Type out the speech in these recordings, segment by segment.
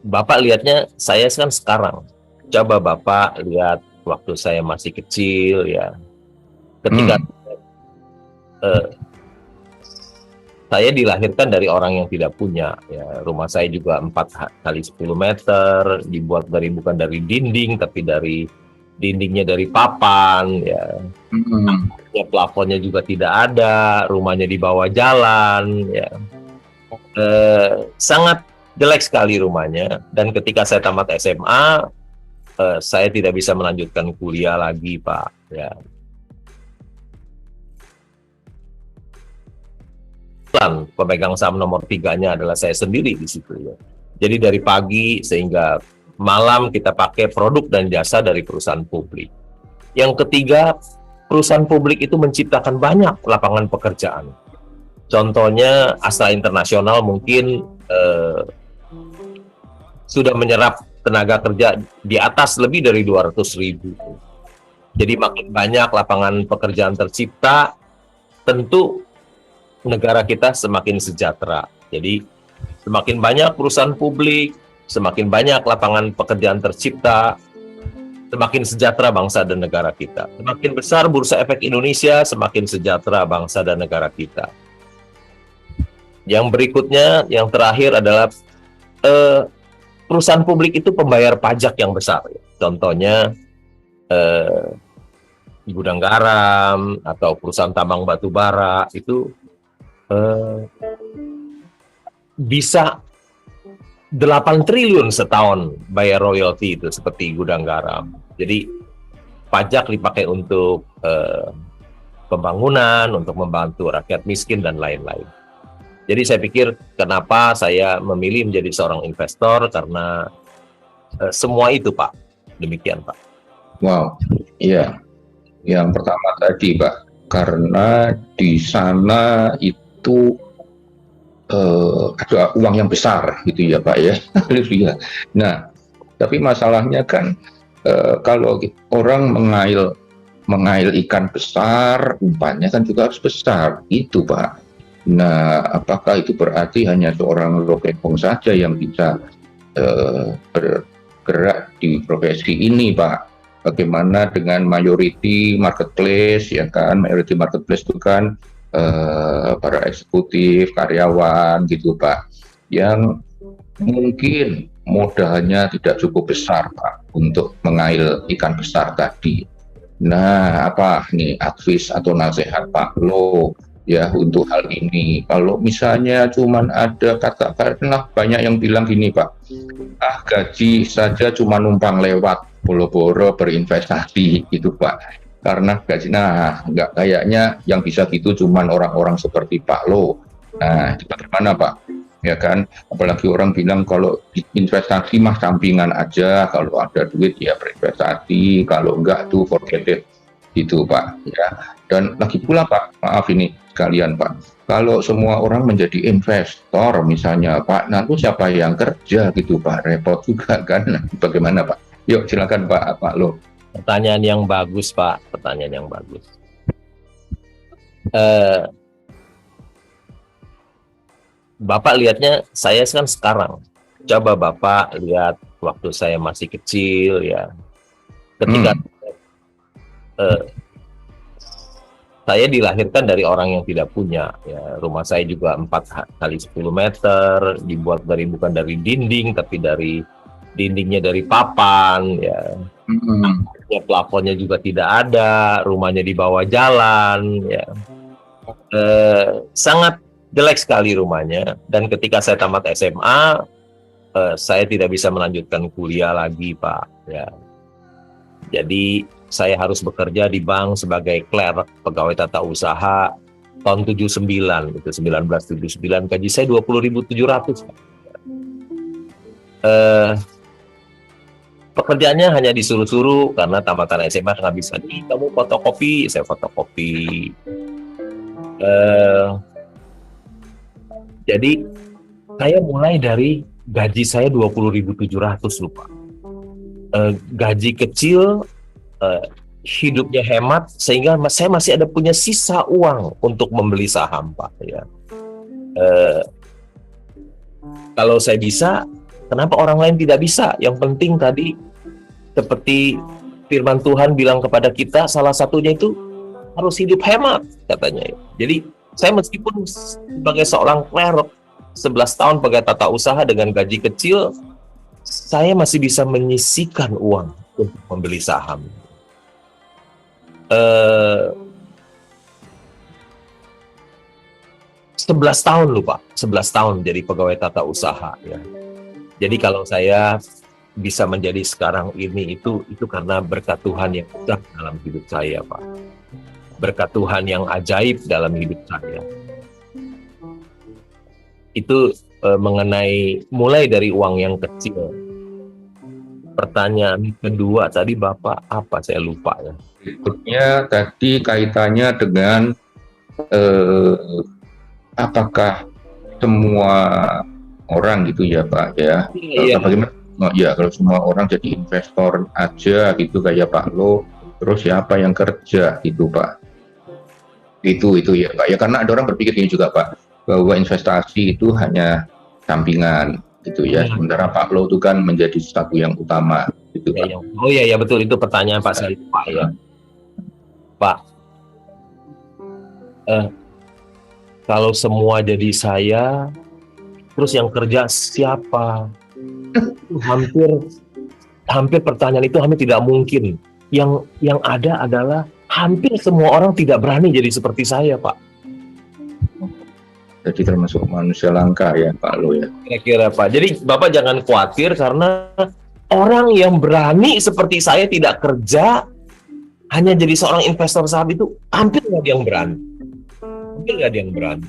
Bapak lihatnya saya kan sekarang. Coba Bapak lihat waktu saya masih kecil ya. Ketika Hmm. eh, saya dilahirkan dari orang yang tidak punya ya. Rumah saya juga 4 kali 10 meter, dibuat bukan dari dinding tapi dari dindingnya dari papan ya. Hmm. Ya, plafonnya juga tidak ada, rumahnya di bawah jalan ya. Sangat jelek sekali rumahnya, dan ketika saya tamat SMA saya tidak bisa melanjutkan kuliah lagi Pak ya. Pemegang saham nomor 3-nya adalah saya sendiri di situ ya. Jadi dari pagi sehingga malam kita pakai produk dan jasa dari perusahaan publik. Yang ketiga, perusahaan publik itu menciptakan banyak lapangan pekerjaan. Contohnya Astra Internasional mungkin sudah menyerap tenaga kerja di atas lebih dari 200.000. Jadi makin banyak lapangan pekerjaan tercipta, tentu negara kita semakin sejahtera. Jadi semakin banyak perusahaan publik, semakin banyak lapangan pekerjaan tercipta, semakin sejahtera bangsa dan negara kita. Semakin besar Bursa Efek Indonesia, semakin sejahtera bangsa dan negara kita. Yang berikutnya, yang terakhir adalah perusahaan publik itu pembayar pajak yang besar. Contohnya gudang garam atau perusahaan tambang batu bara itu bisa 8 triliun setahun bayar royalti itu seperti gudang garam. Jadi pajak dipakai untuk pembangunan, untuk membantu rakyat miskin dan lain-lain. Jadi saya pikir kenapa saya memilih menjadi seorang investor, karena semua itu Pak. Demikian Pak. Wow, iya. Yang pertama tadi Pak, karena di sana itu ada uang yang besar gitu ya Pak ya. Nah, tapi masalahnya kan kalau orang mengail ikan besar, umpannya kan juga harus besar, itu Pak. Nah, apakah itu berarti hanya seorang lokepong saja yang bisa bergerak di profesi ini Pak? Bagaimana dengan mayority marketplace ya kan? Mayority marketplace itu kan para eksekutif, karyawan gitu Pak, yang mungkin modalnya tidak cukup besar Pak untuk mengail ikan besar tadi. Nah, apa nih advice atau nasihat Pak lo ya untuk hal ini? Kalau misalnya cuman ada katakanlah banyak yang bilang gini Pak, gaji saja cuma numpang lewat, boro-boro berinvestasi gitu Pak. Karena gaji, nah nggak, kayaknya yang bisa gitu cuman orang-orang seperti Pak Lo. Nah, itu bagaimana Pak? Ya kan, apalagi orang bilang kalau investasi mah sampingan aja, kalau ada duit ya berinvestasi, kalau enggak tuh forget it gitu Pak ya. Dan lagi pula Pak, maaf ini sekalian Pak, kalau semua orang menjadi investor misalnya Pak, nanti siapa yang kerja gitu Pak, repot juga kan. Nah, bagaimana Pak? Yuk silakan Pak Lo. Pertanyaan yang bagus Pak, pertanyaan yang bagus. Bapak lihatnya saya kan sekarang. Coba Bapak lihat waktu saya masih kecil ya. Ketika saya dilahirkan dari orang yang tidak punya ya. Rumah saya juga 4 kali 10 meter, dibuat bukan dari dinding tapi dari dindingnya dari papan ya. Ya, plafonnya juga tidak ada, rumahnya di bawah jalan ya. Sangat jelek sekali rumahnya, dan ketika saya tamat SMA saya tidak bisa melanjutkan kuliah lagi Pak ya. Jadi saya harus bekerja di bank sebagai clerk, pegawai tata usaha tahun 79, itu 1979, gaji saya 20.700 Pak. Pekerjaannya hanya disuruh-suruh karena tamatan SMA nggak bisa. Kamu fotokopi, saya fotokopi. Jadi saya mulai dari gaji saya 20.700 lupa. Gaji kecil, hidupnya hemat, sehingga saya masih ada punya sisa uang untuk membeli saham Pak ya. Kalau saya bisa, Kenapa orang lain tidak bisa? Yang penting tadi seperti firman Tuhan bilang kepada kita, salah satunya itu harus hidup hemat katanya. Jadi saya meskipun sebagai seorang clerk 11 tahun pegawai tata usaha dengan gaji kecil, saya masih bisa menyisihkan uang untuk membeli saham. 11 tahun loh Pak, 11 tahun jadi pegawai tata usaha ya. Jadi kalau saya bisa menjadi sekarang ini itu karena berkat Tuhan yang besar dalam hidup saya Pak. Berkat Tuhan yang ajaib dalam hidup saya. Itu mengenai mulai dari uang yang kecil. Pertanyaan kedua tadi Bapak apa, saya lupa ya. Berikutnya tadi kaitannya dengan apakah semua orang gitu ya Pak ya? Iya. Bagaimana? Oh, ya kalau semua orang jadi investor aja gitu kayak Pak Lo, terus siapa yang kerja gitu Pak? Itu ya Pak ya, karena ada orang berpikir ini juga Pak, bahwa investasi itu hanya sampingan gitu ya, sementara Pak Lo itu kan menjadi sesuatu yang utama gitu Pak. Oh iya betul, itu pertanyaan Pak saya Pak ya. Pak, kalau semua jadi saya, terus yang kerja siapa? Hampir pertanyaan itu hampir tidak mungkin. Yang ada adalah hampir semua orang tidak berani jadi seperti saya, Pak. Jadi termasuk manusia langka ya Pak Lo ya. Kira-kira Pak. Jadi Bapak jangan khawatir karena orang yang berani seperti saya tidak kerja, hanya jadi seorang investor saham itu hampir nggak ada yang berani. Hampir nggak ada yang berani.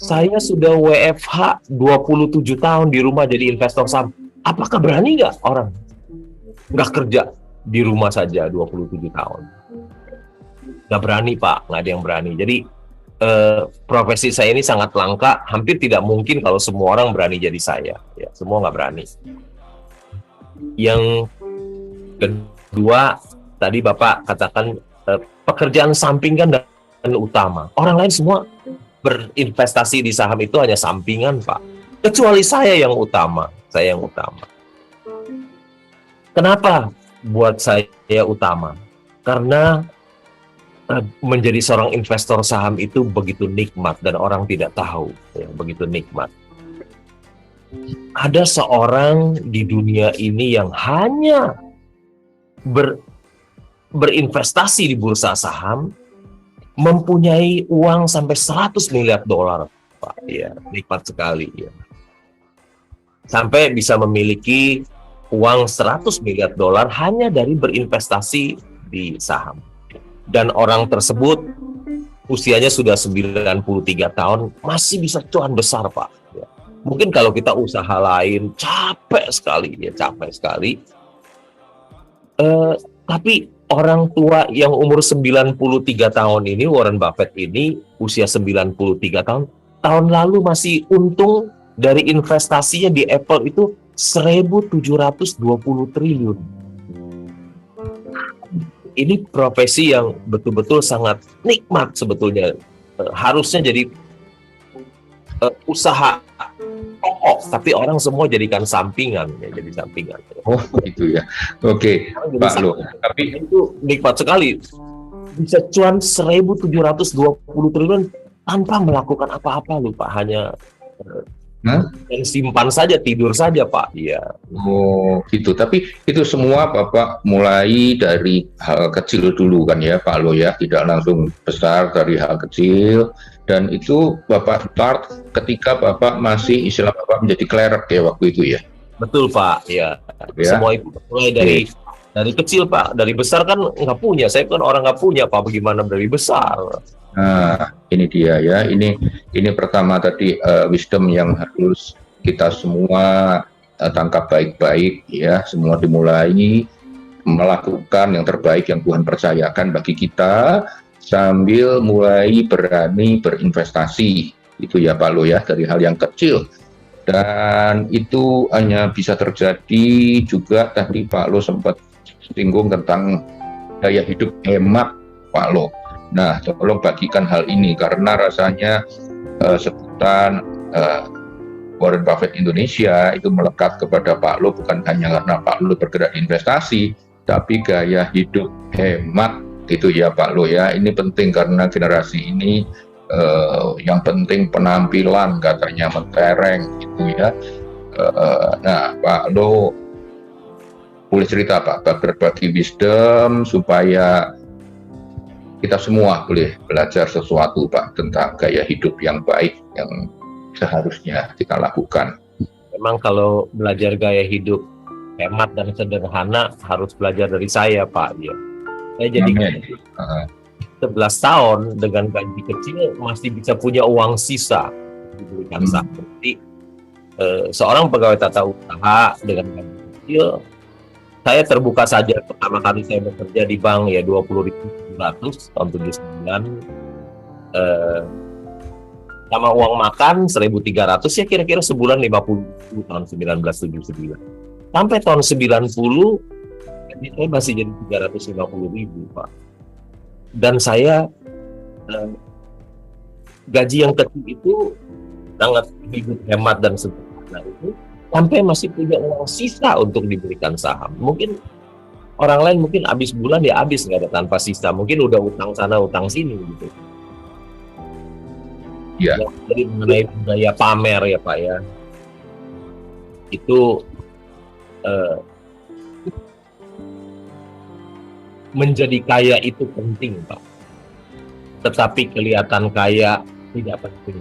Saya sudah WFH 27 tahun di rumah jadi investor saham. Apakah berani nggak orang nggak kerja di rumah saja 27 tahun? Nggak berani Pak, nggak ada yang berani. Jadi profesi saya ini sangat langka, hampir tidak mungkin kalau semua orang berani jadi saya. Ya, semua nggak berani. Yang kedua, tadi Bapak katakan pekerjaan sampingan dan utama. Orang lain semua berinvestasi di saham itu hanya sampingan, Pak. Kecuali saya yang utama. Saya yang utama. Kenapa buat saya utama? Karena menjadi seorang investor saham itu begitu nikmat dan orang tidak tahu, ya, begitu nikmat. Ada seorang di dunia ini yang hanya berinvestasi di bursa saham, mempunyai uang sampai 100 miliar dolar, Pak. Ya, nikmat sekali. Ya. Sampai bisa memiliki uang 100 miliar dolar hanya dari berinvestasi di saham. Dan orang tersebut usianya sudah 93 tahun, masih bisa cuan besar, Pak. Ya. Mungkin kalau kita usaha lain, capek sekali. Tapi orang tua yang umur 93 tahun ini, Warren Buffett ini, usia 93 tahun, tahun lalu masih untung dari investasinya di Apple itu 1.720 triliun. Ini profesi yang betul-betul sangat nikmat sebetulnya. Harusnya jadi usaha pokok, tapi orang semua jadikan sampingan, ya, jadi sampingan. Oh gitu ya. Oke, Pak Lo. Tapi itu nikmat sekali. Bisa cuan 1.720 triliun tanpa melakukan apa-apa loh Pak, hanya yang simpan saja, tidur saja Pak. Iya. Oh gitu. Tapi itu semua Bapak mulai dari hal kecil dulu kan ya Pak Lo ya, tidak langsung besar, dari hal kecil. Dan itu Bapak start ketika Bapak masih istilah Bapak menjadi clerk ya waktu itu ya. Betul Pak. Ya. Ya. Semua itu mulai dari kecil Pak. Dari besar kan nggak punya. Saya kan orang nggak punya Pak. Bagaimana dari besar? Nah, ini dia ya. Ini pertama tadi wisdom yang harus kita semua tangkap baik-baik ya. Semua dimulai melakukan yang terbaik yang Tuhan percayakan bagi kita, sambil mulai berani berinvestasi. Itu ya Pak Lo ya, dari hal yang kecil. Dan itu hanya bisa terjadi juga, tadi Pak Lo sempat singgung tentang gaya hidup hemat Pak Lo. Nah, tolong bagikan hal ini karena rasanya sebutan Warren Buffett Indonesia itu melekat kepada Pak Lo bukan hanya karena Pak Lo bergerak di investasi, tapi gaya hidup hemat gitu ya Pak Lo ya. Ini penting karena generasi ini yang penting penampilan katanya mentereng gitu ya. Nah Pak Lo boleh cerita Pak, berbagi wisdom supaya kita semua boleh belajar sesuatu Pak tentang gaya hidup yang baik yang seharusnya kita lakukan. Memang kalau belajar gaya hidup hemat dan sederhana harus belajar dari saya Pak ya. Saya jadi 11 tahun dengan gaji kecil masih bisa punya uang sisa diberikan saham. Jadi seorang pegawai tata usaha dengan gaji kecil, saya terbuka saja pertama kali saya bekerja di bank ya 20.700 tahun 79, sama uang makan 1.300 ya kira-kira sebulan 50 tahun 1979. Sampai tahun 90 gaji saya masih jadi 350.000 Pak. Dan saya gaji yang kecil itu sangat hidup hemat dan sederhana itu sampai masih punya uang sisa untuk diberikan saham. Mungkin orang lain mungkin habis bulan ya habis nggak ada tanpa sisa. Mungkin udah utang sana utang sini gitu. Ya. Jadi mengenai budaya pamer ya Pak ya, itu menjadi kaya itu penting Pak. Tetapi kelihatan kaya tidak penting.